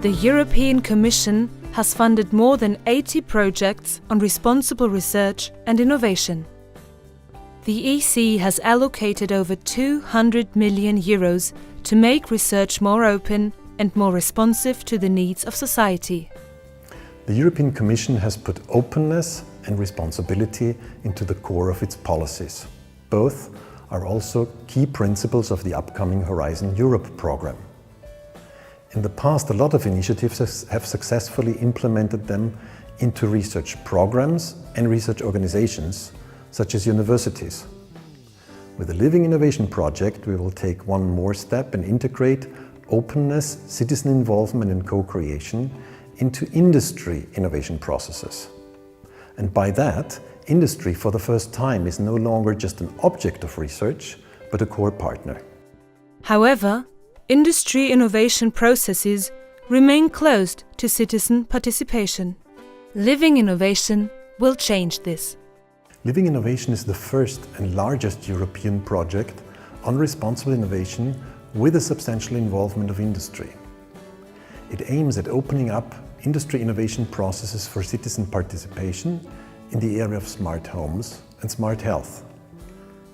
The European Commission has funded more than 80 projects on responsible research and innovation. The EC has allocated over 200 million euros to make research more open and more responsive to the needs of society. The European Commission has put openness and responsibility into the core of its policies. Both are also key principles of the upcoming Horizon Europe program. In the past, a lot of initiatives have successfully implemented them into research programs and research organizations, such as universities. With the Living Innovation Project, we will take one more step and integrate openness, citizen involvement and co-creation into industry innovation processes. And by that, industry for the first time is no longer just an object of research, but a core partner. However, industry innovation processes remain closed to citizen participation. Living Innovation will change this. Living Innovation is the first and largest European project on responsible innovation with a substantial involvement of industry. It aims at opening up industry innovation processes for citizen participation in the area of smart homes and smart health.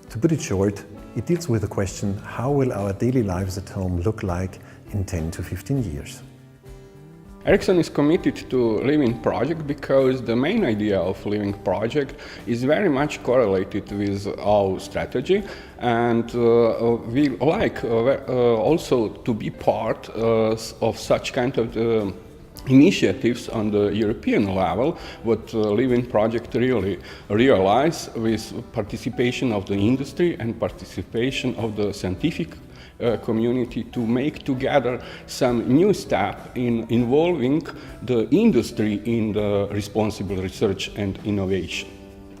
To put it short, it deals with the question, how will our daily lives at home look like in 10 to 15 years? Ericsson is committed to Living Project because the main idea of Living Project is very much correlated with our strategy, and we like also to be part of such kind of initiatives on the European level, what Living Project really realize with participation of the industry and participation of the scientific community to make together some new step in involving the industry in the responsible research and innovation.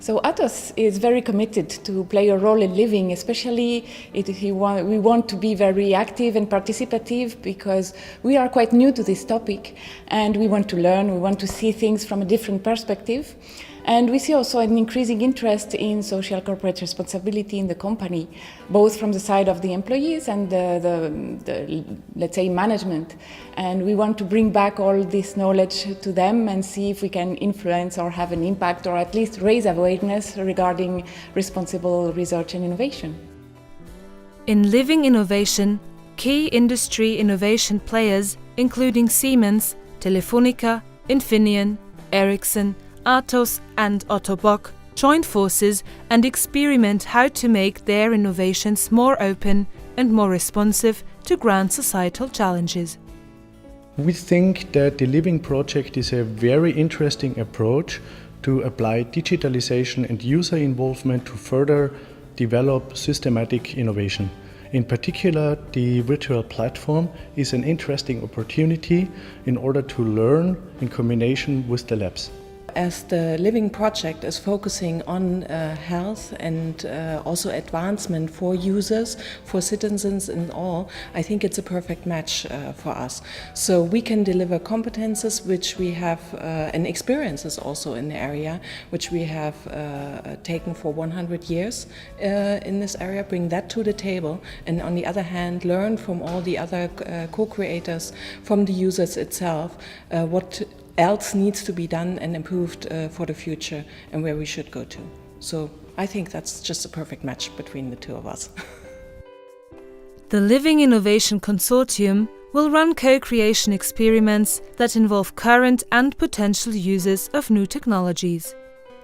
So Atos is very committed to play a role in living, especially we want to be very active and participative because we are quite new to this topic and we want to learn, we want to see things from a different perspective. And we see also an increasing interest in social corporate responsibility in the company, both from the side of the employees and the let's say, management. And we want to bring back all this knowledge to them and see if we can influence or have an impact or at least raise awareness regarding responsible research and innovation. In Living Innovation, key industry innovation players, including Siemens, Telefonica, Infineon, Ericsson, Atos and Otto Bock, join forces and experiment how to make their innovations more open and more responsive to grand societal challenges. We think that the Living Project is a very interesting approach to apply digitalization and user involvement to further develop systematic innovation. In particular, the virtual platform is an interesting opportunity in order to learn in combination with the labs. As the Living Project is focusing on health and also advancement for users, for citizens and all, I think it's a perfect match for us. So we can deliver competences which we have and experiences also in the area, which we have taken for 100 years in this area, bring that to the table, and on the other hand learn from all the other co-creators, from the users itself, what else needs to be done and improved for the future and where we should go to. So I think that's just a perfect match between the two of us. The Living Innovation Consortium will run co-creation experiments that involve current and potential users of new technologies.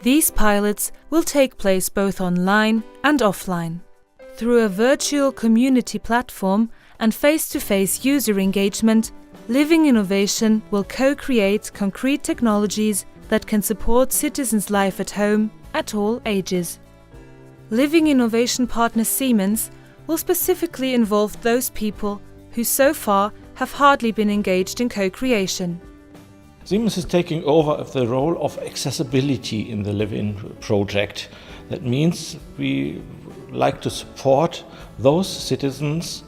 These pilots will take place both online and offline. Through a virtual community platform and face-to-face user engagement, Living Innovation will co-create concrete technologies that can support citizens' life at home at all ages. Living Innovation partner Siemens will specifically involve those people who so far have hardly been engaged in co-creation. Siemens is taking over the role of accessibility in the Living Project. That means we like to support those citizens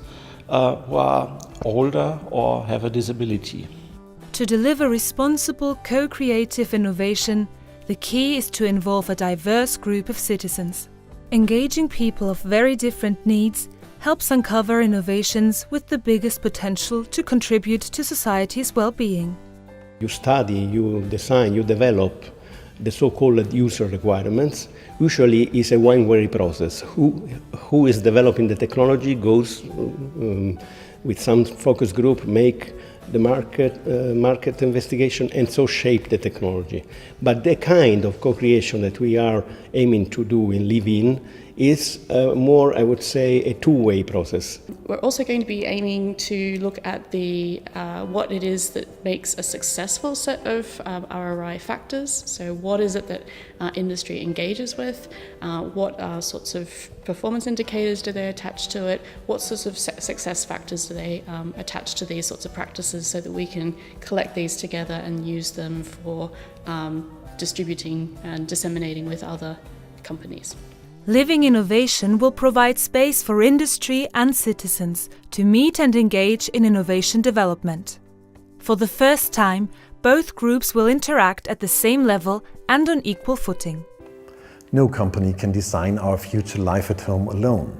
who are older or have a disability. To deliver responsible, co-creative innovation, the key is to involve a diverse group of citizens. Engaging people of very different needs helps uncover innovations with the biggest potential to contribute to society's well-being. You study, you design, you develop the so-called user requirements. Usually it's a one-way process. Who is developing the technology goes with some focus group, make the market investigation, and so shape the technology. But the kind of co-creation that we are aiming to do in Live-In is more, I would say, a two-way process. We're also going to be aiming to look at the what it is that makes a successful set of ROI factors. So what is it that industry engages with? What sorts of performance indicators do they attach to it? What sorts of success factors do they attach to these sorts of practices, so that we can collect these together and use them for distributing and disseminating with other companies. Living Innovation will provide space for industry and citizens to meet and engage in innovation development. For the first time, both groups will interact at the same level and on equal footing. No company can design our future life at home alone.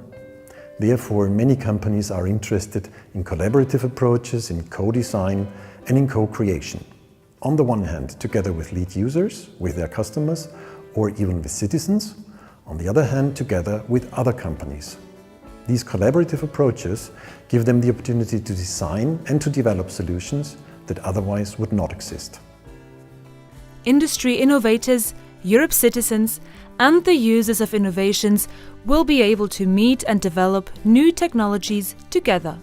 Therefore, many companies are interested in collaborative approaches, in co-design and in co-creation. On the one hand, together with lead users, with their customers, or even with citizens. On the other hand, together with other companies. These collaborative approaches give them the opportunity to design and to develop solutions that otherwise would not exist. Industry innovators, Europe citizens, and the users of innovations will be able to meet and develop new technologies together.